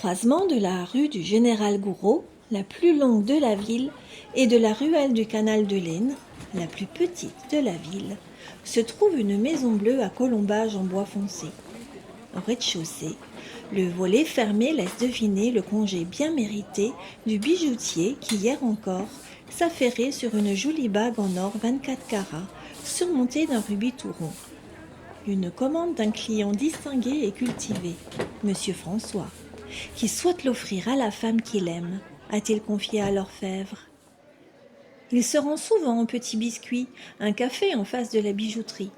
croisement de la rue du Général Gouraud, la plus longue de la ville, et de la ruelle du canal de l'Aisne, la plus petite de la ville, se trouve une maison bleue à colombage en bois foncé. Au rez-de-chaussée, le volet fermé laisse deviner le congé bien mérité du bijoutier qui, hier encore, s'affairait sur une jolie bague en or 24 carats, surmontée d'un rubis tout rond. Une commande d'un client distingué et cultivé, Monsieur François, qui souhaite l'offrir à la femme qu'il aime, a-t-il confié à l'orfèvre. Il se rend souvent au Petit Biscuit, un café en face de la bijouterie.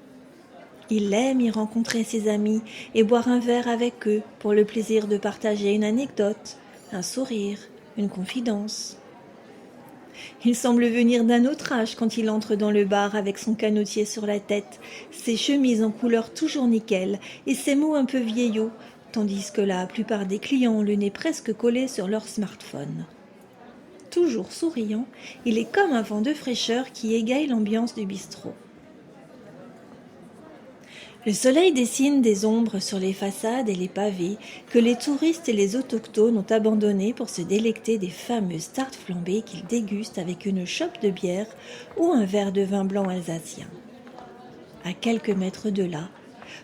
Il aime y rencontrer ses amis et boire un verre avec eux pour le plaisir de partager une anecdote, un sourire, une confidence. Il semble venir d'un autre âge quand il entre dans le bar avec son canotier sur la tête, ses chemises en couleur toujours nickel et ses mots un peu vieillots, tandis que la plupart des clients ont le nez presque collé sur leur smartphone. Toujours souriant, il est comme un vent de fraîcheur qui égaye l'ambiance du bistrot. Le soleil dessine des ombres sur les façades et les pavés que les touristes et les autochtones ont abandonnés pour se délecter des fameuses tartes flambées qu'ils dégustent avec une chope de bière ou un verre de vin blanc alsacien. À quelques mètres de là,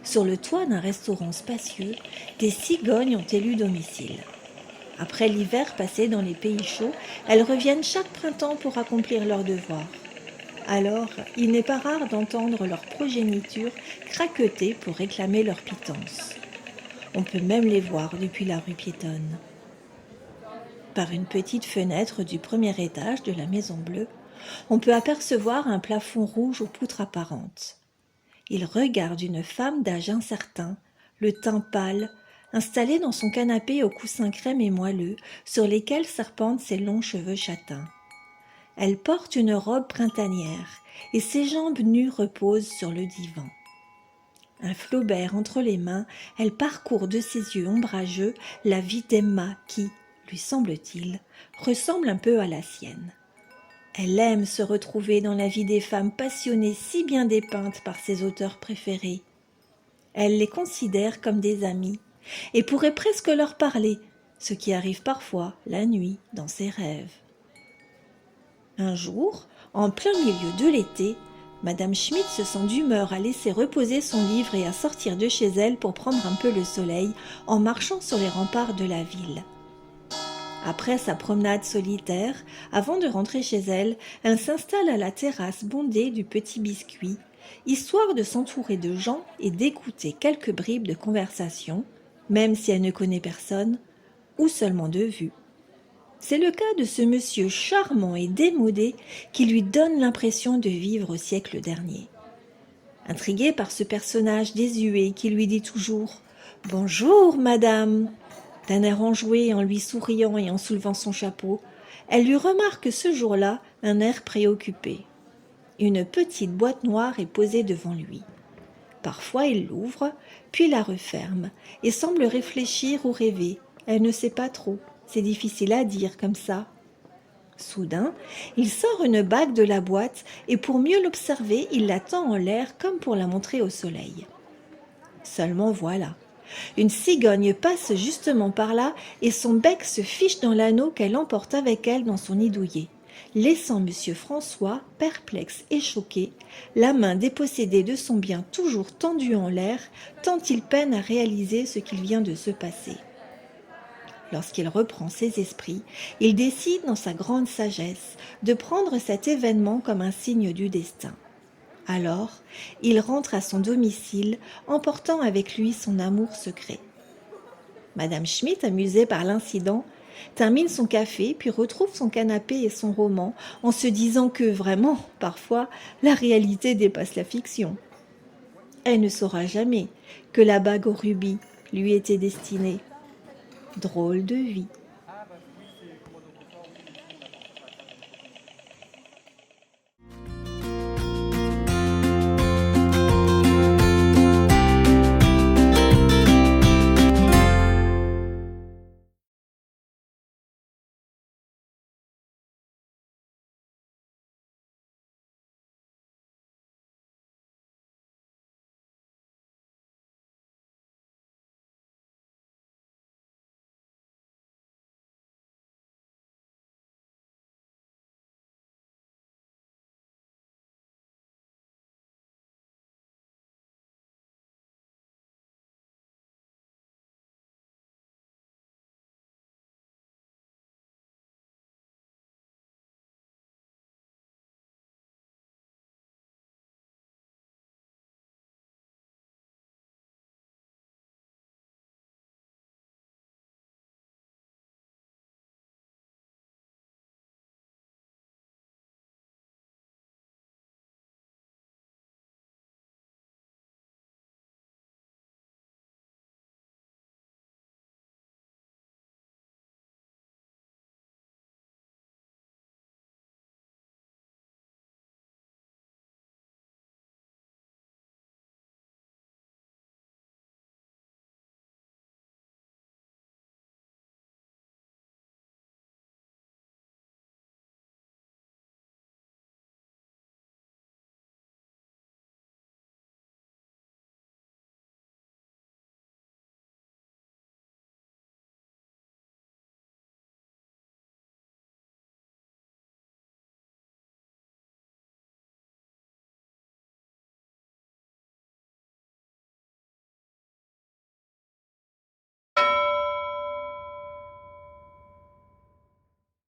sur le toit d'un restaurant spacieux, des cigognes ont élu domicile. Après l'hiver passé dans les pays chauds, elles reviennent chaque printemps pour accomplir leurs devoirs. Alors, il n'est pas rare d'entendre leur progéniture craqueter pour réclamer leur pitance. On peut même les voir depuis la rue piétonne. Par une petite fenêtre du premier étage de la Maison Bleue, on peut apercevoir un plafond rouge aux poutres apparentes. Il regarde une femme d'âge incertain, le teint pâle, installée dans son canapé aux coussins crème et moelleux, sur lesquels serpentent ses longs cheveux châtains. Elle porte une robe printanière et ses jambes nues reposent sur le divan. Un Flaubert entre les mains, elle parcourt de ses yeux ombrageux la vie d'Emma qui, lui semble-t-il, ressemble un peu à la sienne. Elle aime se retrouver dans la vie des femmes passionnées si bien dépeintes par ses auteurs préférés. Elle les considère comme des amies et pourrait presque leur parler, ce qui arrive parfois la nuit dans ses rêves. Un jour, en plein milieu de l'été, Madame Schmidt se sent d'humeur à laisser reposer son livre et à sortir de chez elle pour prendre un peu le soleil en marchant sur les remparts de la ville. Après sa promenade solitaire, avant de rentrer chez elle, elle s'installe à la terrasse bondée du Petit Biscuit, histoire de s'entourer de gens et d'écouter quelques bribes de conversation, même si elle ne connaît personne, ou seulement de vue. C'est le cas de ce monsieur charmant et démodé qui lui donne l'impression de vivre au siècle dernier. Intriguée par ce personnage désuet qui lui dit toujours « Bonjour, madame !» d'un air enjoué en lui souriant et en soulevant son chapeau, elle lui remarque ce jour-là un air préoccupé. Une petite boîte noire est posée devant lui. Parfois il l'ouvre, puis la referme, et semble réfléchir ou rêver. Elle ne sait pas trop. C'est difficile à dire comme ça. Soudain, il sort une bague de la boîte et pour mieux l'observer, il la tend en l'air comme pour la montrer au soleil. Seulement voilà, une cigogne passe justement par là et son bec se fiche dans l'anneau qu'elle emporte avec elle dans son nid douillet, laissant Monsieur François, perplexe et choqué, la main dépossédée de son bien toujours tendue en l'air, tant il peine à réaliser ce qu'il vient de se passer. Lorsqu'il reprend ses esprits, il décide dans sa grande sagesse de prendre cet événement comme un signe du destin. Alors, il rentre à son domicile, emportant avec lui son amour secret. Madame Schmidt, amusée par l'incident, termine son café puis retrouve son canapé et son roman en se disant que, vraiment, parfois, la réalité dépasse la fiction. Elle ne saura jamais que la bague au rubis lui était destinée. Drôle de vie.